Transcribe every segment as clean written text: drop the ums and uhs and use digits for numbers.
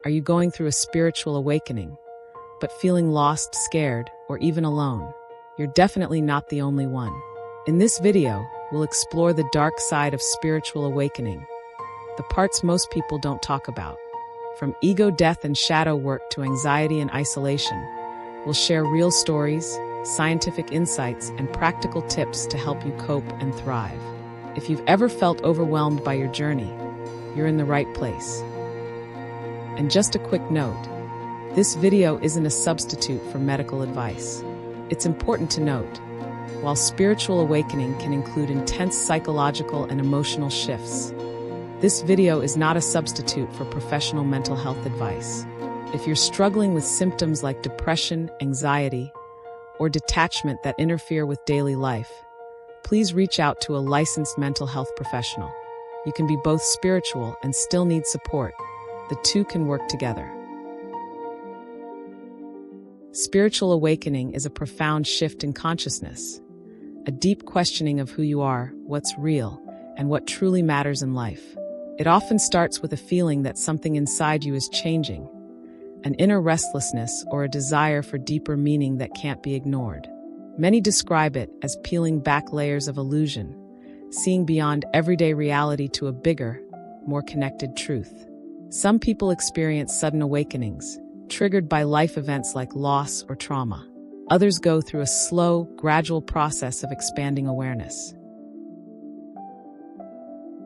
Are you going through a spiritual awakening, but feeling lost, scared, or even alone? You're definitely not the only one. In this video, we'll explore the dark side of spiritual awakening, the parts most people don't talk about. From ego death and shadow work to anxiety and isolation, we'll share real stories, scientific insights, and practical tips to help you cope and thrive. If you've ever felt overwhelmed by your journey, you're in the right place. And just a quick note, this video isn't a substitute for medical advice. It's important to note, while spiritual awakening can include intense psychological and emotional shifts, this video is not a substitute for professional mental health advice. If you're struggling with symptoms like depression, anxiety, or detachment that interfere with daily life, please reach out to a licensed mental health professional. You can be both spiritual and still need support. The two can work together. Spiritual awakening is a profound shift in consciousness, a deep questioning of who you are, what's real, and what truly matters in life. It often starts with a feeling that something inside you is changing, an inner restlessness or a desire for deeper meaning that can't be ignored. Many describe it as peeling back layers of illusion, seeing beyond everyday reality to a bigger, more connected truth. Some people experience sudden awakenings, triggered by life events like loss or trauma. Others go through a slow, gradual process of expanding awareness.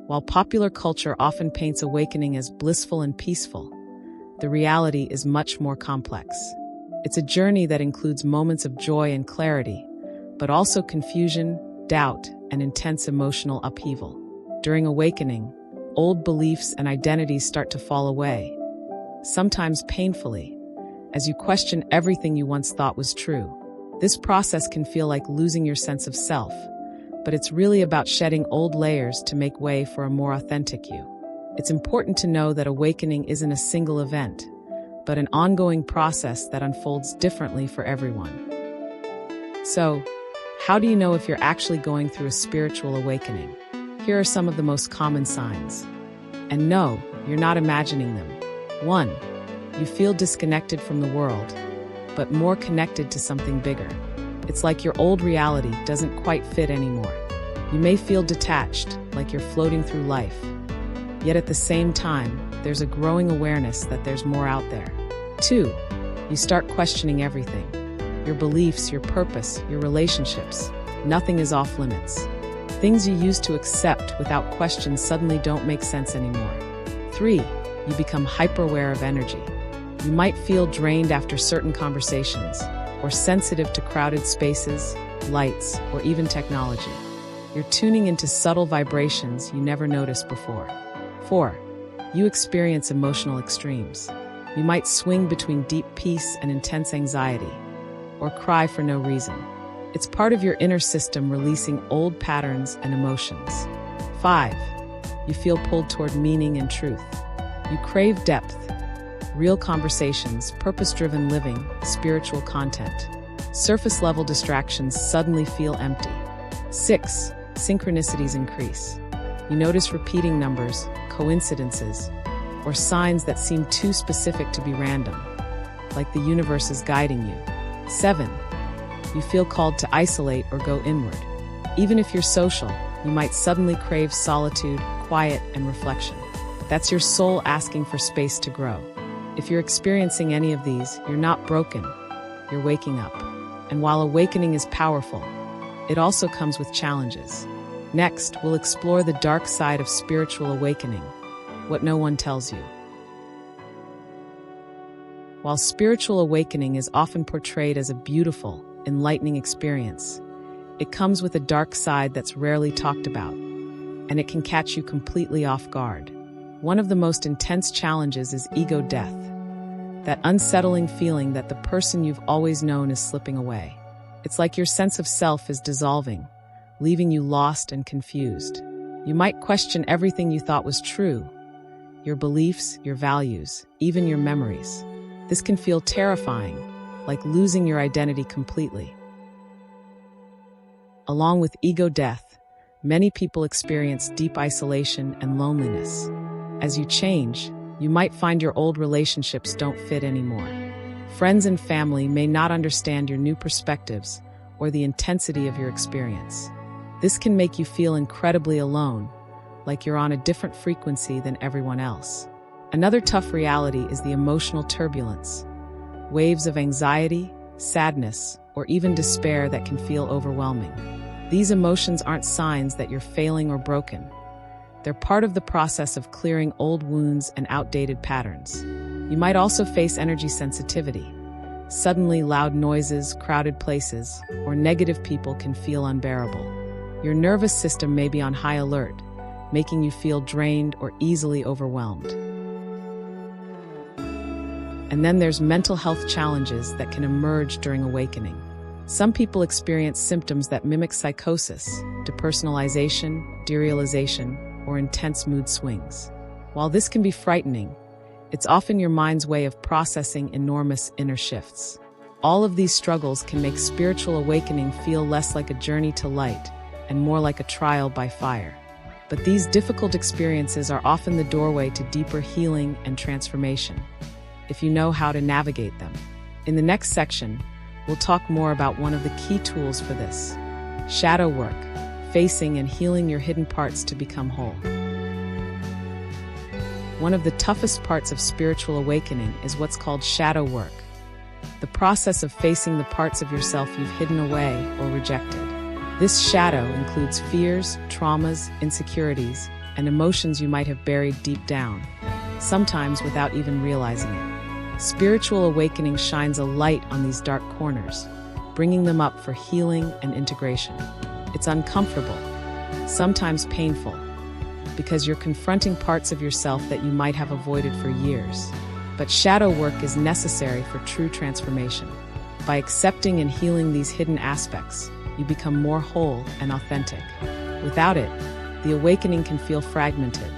While popular culture often paints awakening as blissful and peaceful, the reality is much more complex. It's a journey that includes moments of joy and clarity, but also confusion, doubt, and intense emotional upheaval. During awakening, old beliefs and identities start to fall away, sometimes painfully, as you question everything you once thought was true. This process can feel like losing your sense of self, but it's really about shedding old layers to make way for a more authentic you. It's important to know that awakening isn't a single event, but an ongoing process that unfolds differently for everyone. So, how do you know if you're actually going through a spiritual awakening? Here are some of the most common signs. And no, you're not imagining them. 1. You feel disconnected from the world, but more connected to something bigger. It's like your old reality doesn't quite fit anymore. You may feel detached, like you're floating through life. Yet at the same time, there's a growing awareness that there's more out there. 2. You start questioning everything. Your beliefs, your purpose, your relationships. Nothing is off limits. Things you used to accept without question suddenly don't make sense anymore. 3. You become hyper-aware of energy. You might feel drained after certain conversations, or sensitive to crowded spaces, lights, or even technology. You're tuning into subtle vibrations you never noticed before. 4. You experience emotional extremes. You might swing between deep peace and intense anxiety, or cry for no reason. It's part of your inner system releasing old patterns and emotions. 5. You feel pulled toward meaning and truth. You crave depth, real conversations, purpose-driven living, spiritual content. Surface-level distractions suddenly feel empty. 6. Synchronicities increase. You notice repeating numbers, coincidences, or signs that seem too specific to be random, like the universe is guiding you. 7. You feel called to isolate or go inward. Even if you're social, you might suddenly crave solitude, quiet, and reflection. That's your soul asking for space to grow. If you're experiencing any of these, you're not broken. You're waking up. And while awakening is powerful, it also comes with challenges. Next, we'll explore the dark side of spiritual awakening, what no one tells you. While spiritual awakening is often portrayed as a beautiful, enlightening experience, it comes with a dark side that's rarely talked about, and it can catch you completely off guard. One of the most intense challenges is ego death, that unsettling feeling that the person you've always known is slipping away. It's like your sense of self is dissolving, leaving you lost and confused. You might question everything you thought was true, your beliefs, your values, even your memories. This can feel terrifying, like losing your identity completely. Along with ego death, many people experience deep isolation and loneliness. As you change, You might find your old relationships don't fit anymore. Friends and family may not understand your new perspectives or the intensity of your experience. This can make you feel incredibly alone, like you're on a different frequency than everyone else. Another tough reality is the emotional turbulence. Waves of anxiety, sadness, or even despair that can feel overwhelming. These emotions aren't signs that you're failing or broken. They're part of the process of clearing old wounds and outdated patterns. You might also face energy sensitivity. Suddenly, loud noises, crowded places, or negative people can feel unbearable. Your nervous system may be on high alert, making you feel drained or easily overwhelmed. And then there's mental health challenges that can emerge during awakening. Some people experience symptoms that mimic psychosis, depersonalization, derealization, or intense mood swings. While this can be frightening, it's often your mind's way of processing enormous inner shifts. All of these struggles can make spiritual awakening feel less like a journey to light and more like a trial by fire. But these difficult experiences are often the doorway to deeper healing and transformation, if you know how to navigate them. In the next section, we'll talk more about one of the key tools for this: shadow work, facing and healing your hidden parts to become whole. One of the toughest parts of spiritual awakening is what's called shadow work, the process of facing the parts of yourself you've hidden away or rejected. This shadow includes fears, traumas, insecurities, and emotions you might have buried deep down, sometimes without even realizing it. Spiritual awakening shines a light on these dark corners, bringing them up for healing and integration. It's uncomfortable, sometimes painful, because you're confronting parts of yourself that you might have avoided for years. But shadow work is necessary for true transformation. By accepting and healing these hidden aspects, you become more whole and authentic. Without it, the awakening can feel fragmented,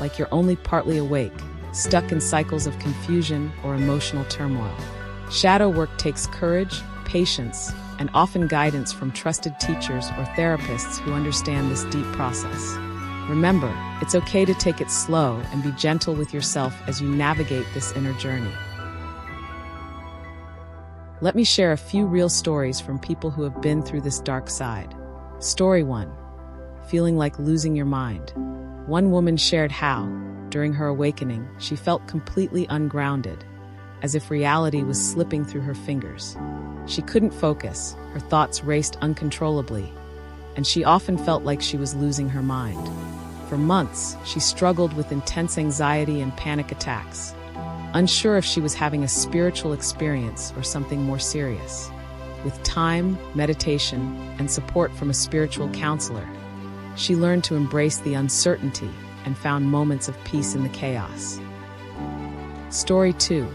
like you're only partly awake, stuck in cycles of confusion or emotional turmoil. Shadow work takes courage, patience, and often guidance from trusted teachers or therapists who understand this deep process. Remember, it's okay to take it slow and be gentle with yourself as you navigate this inner journey. Let me share a few real stories from people who have been through this dark side. Story 1. Feeling like losing your mind. One woman shared how, during her awakening, she felt completely ungrounded, as if reality was slipping through her fingers. She couldn't focus, her thoughts raced uncontrollably, and she often felt like she was losing her mind. For months, she struggled with intense anxiety and panic attacks, unsure if she was having a spiritual experience or something more serious. With time, meditation, and support from a spiritual counselor, she learned to embrace the uncertainty and found moments of peace in the chaos. Story 2.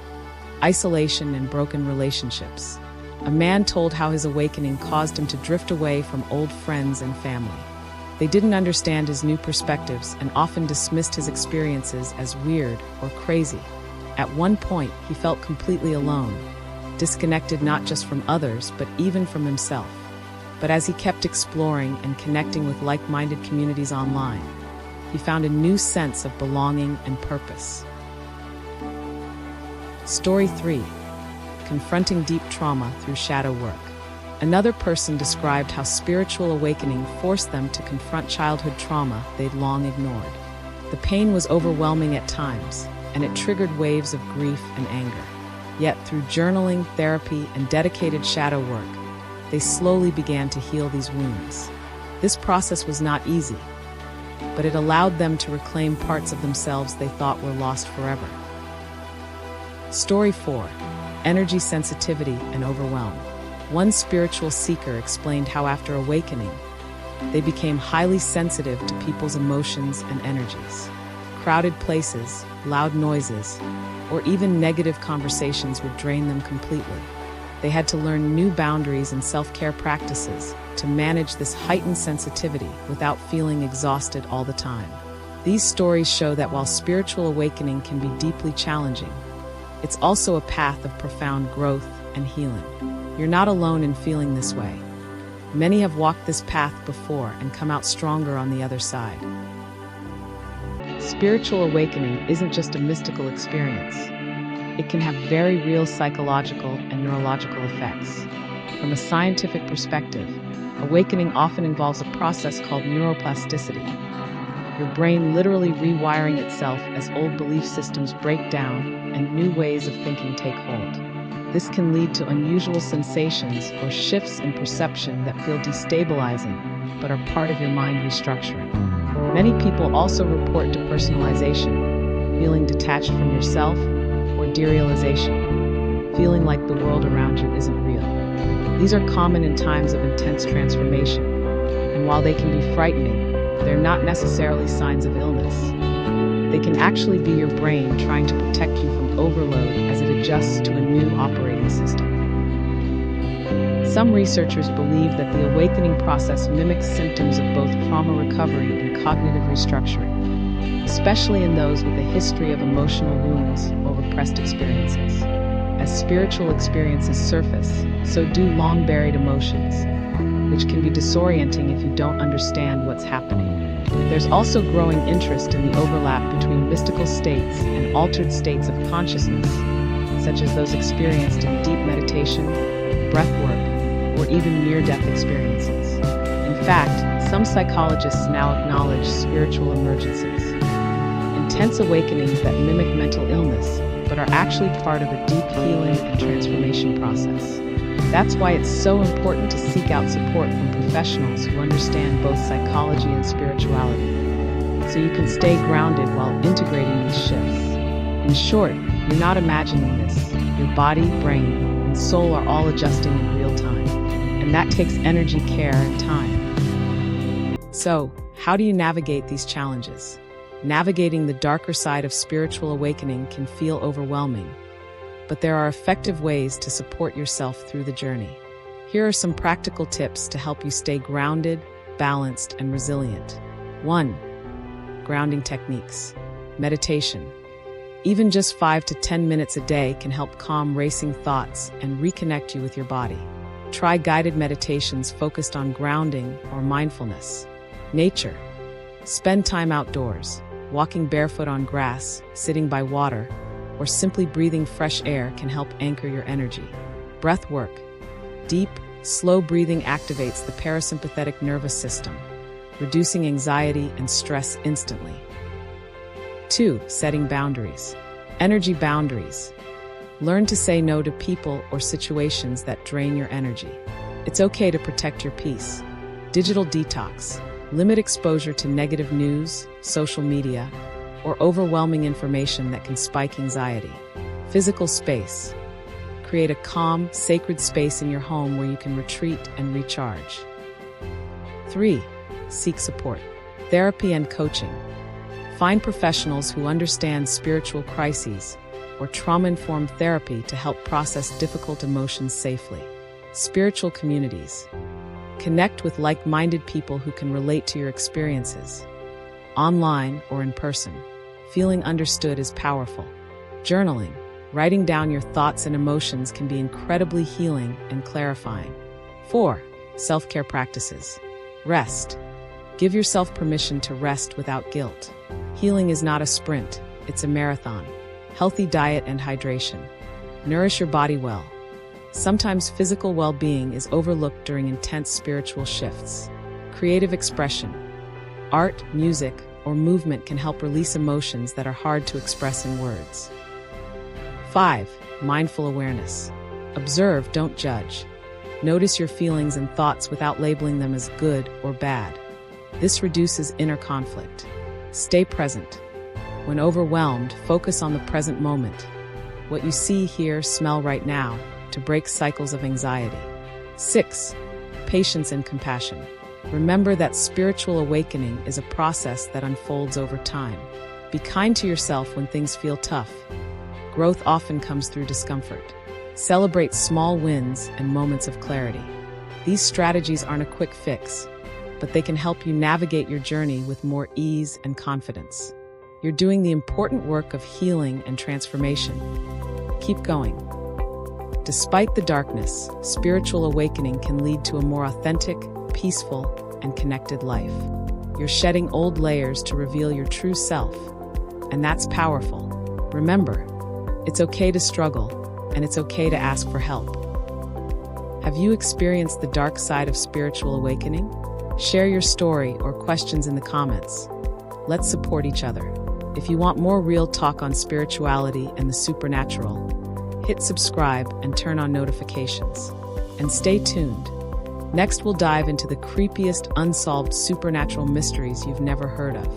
Isolation and broken relationships. A man told how his awakening caused him to drift away from old friends and family. They didn't understand his new perspectives and often dismissed his experiences as weird or crazy. At one point, he felt completely alone, disconnected not just from others, but even from himself. But as he kept exploring and connecting with like-minded communities online, he found a new sense of belonging and purpose. Story 3. Confronting deep trauma through shadow work. Another person described how spiritual awakening forced them to confront childhood trauma they'd long ignored. The pain was overwhelming at times, and it triggered waves of grief and anger. Yet through journaling, therapy, and dedicated shadow work, they slowly began to heal these wounds. This process was not easy, but it allowed them to reclaim parts of themselves they thought were lost forever. Story 4. Energy sensitivity and overwhelm. One spiritual seeker explained how after awakening, they became highly sensitive to people's emotions and energies. Crowded places, loud noises, or even negative conversations would drain them completely. They had to learn new boundaries and self-care practices to manage this heightened sensitivity without feeling exhausted all the time. These stories show that while spiritual awakening can be deeply challenging, it's also a path of profound growth and healing. You're not alone in feeling this way. Many have walked this path before and come out stronger on the other side. spiritual awakening isn't just a mystical experience. It can have very real psychological and neurological effects. From a scientific perspective, awakening often involves a process called neuroplasticity. Your brain literally rewiring itself as old belief systems break down and new ways of thinking take hold. This can lead to unusual sensations or shifts in perception that feel destabilizing, but are part of your mind restructuring. Many people also report depersonalization, feeling detached from yourself, or derealization, feeling like the world around you isn't real. These are common in times of intense transformation, and while they can be frightening, they're not necessarily signs of illness. They can actually be your brain trying to protect you from overload as it adjusts to a new operating system. Some researchers believe that the awakening process mimics symptoms of both trauma recovery and cognitive restructuring, especially in those with a history of emotional wounds or repressed experiences. As spiritual experiences surface, so do long-buried emotions, which can be disorienting if you don't understand what's happening. There's also growing interest in the overlap between mystical states and altered states of consciousness, such as those experienced in deep meditation, breath work, or even near-death experiences. In fact, some psychologists now acknowledge spiritual emergences, intense awakenings that mimic mental illness, but are actually part of a deep healing and transformation process. That's why it's so important to seek out support from professionals who understand both psychology and spirituality, so you can stay grounded while integrating these shifts. In short, you're not imagining this. Your body, brain, and soul are all adjusting in real time, and that takes energy, care, and time. So, how do you navigate these challenges? Navigating the darker side of spiritual awakening can feel overwhelming, but there are effective ways to support yourself through the journey. Here are some practical tips to help you stay grounded, balanced, and resilient. 1. Grounding techniques. Meditation. Even just 5 to 10 minutes a day can help calm racing thoughts and reconnect you with your body. Try guided meditations focused on grounding or mindfulness. Nature. Spend time outdoors. Walking barefoot on grass, sitting by water, or simply breathing fresh air can help anchor your energy. Breath work. Deep, slow breathing activates the parasympathetic nervous system, reducing anxiety and stress instantly. 2. Setting boundaries. Energy boundaries. Learn to say no to people or situations that drain your energy. It's okay to protect your peace. Digital detox. Limit exposure to negative news, social media, or overwhelming information that can spike anxiety. Physical space. Create a calm, sacred space in your home where you can retreat and recharge. 3. Seek support. Therapy and coaching. Find professionals who understand spiritual crises or trauma-informed therapy to help process difficult emotions safely. Spiritual communities. Connect with like-minded people who can relate to your experiences, online or in person. Feeling understood is powerful. Journaling. Writing down your thoughts and emotions can be incredibly healing and clarifying. 4. Self-care practices. Rest. Give yourself permission to rest without guilt. Healing is not a sprint, it's a marathon. Healthy diet and hydration. Nourish your body well. Sometimes physical well-being is overlooked during intense spiritual shifts. Creative expression. Art, music, or movement can help release emotions that are hard to express in words. 5. Mindful awareness. Observe, don't judge. Notice your feelings and thoughts without labeling them as good or bad. This reduces inner conflict. Stay present. When overwhelmed, focus on the present moment. What you see, hear, smell right now, to break cycles of anxiety. 6. Patience and compassion. Remember that spiritual awakening is a process that unfolds over time. Be kind to yourself when things feel tough. Growth often comes through discomfort. Celebrate small wins and moments of clarity. These strategies aren't a quick fix, but they can help you navigate your journey with more ease and confidence. You're doing the important work of healing and transformation. Keep going. Despite the darkness, spiritual awakening can lead to a more authentic, peaceful, and connected life. You're shedding old layers to reveal your true self, and that's powerful. Remember, it's okay to struggle, and it's okay to ask for help. Have you experienced the dark side of spiritual awakening? Share your story or questions in the comments. Let's support each other. If you want more real talk on spirituality and the supernatural, hit subscribe and turn on notifications. And stay tuned. Next, we'll dive into the creepiest unsolved supernatural mysteries you've never heard of.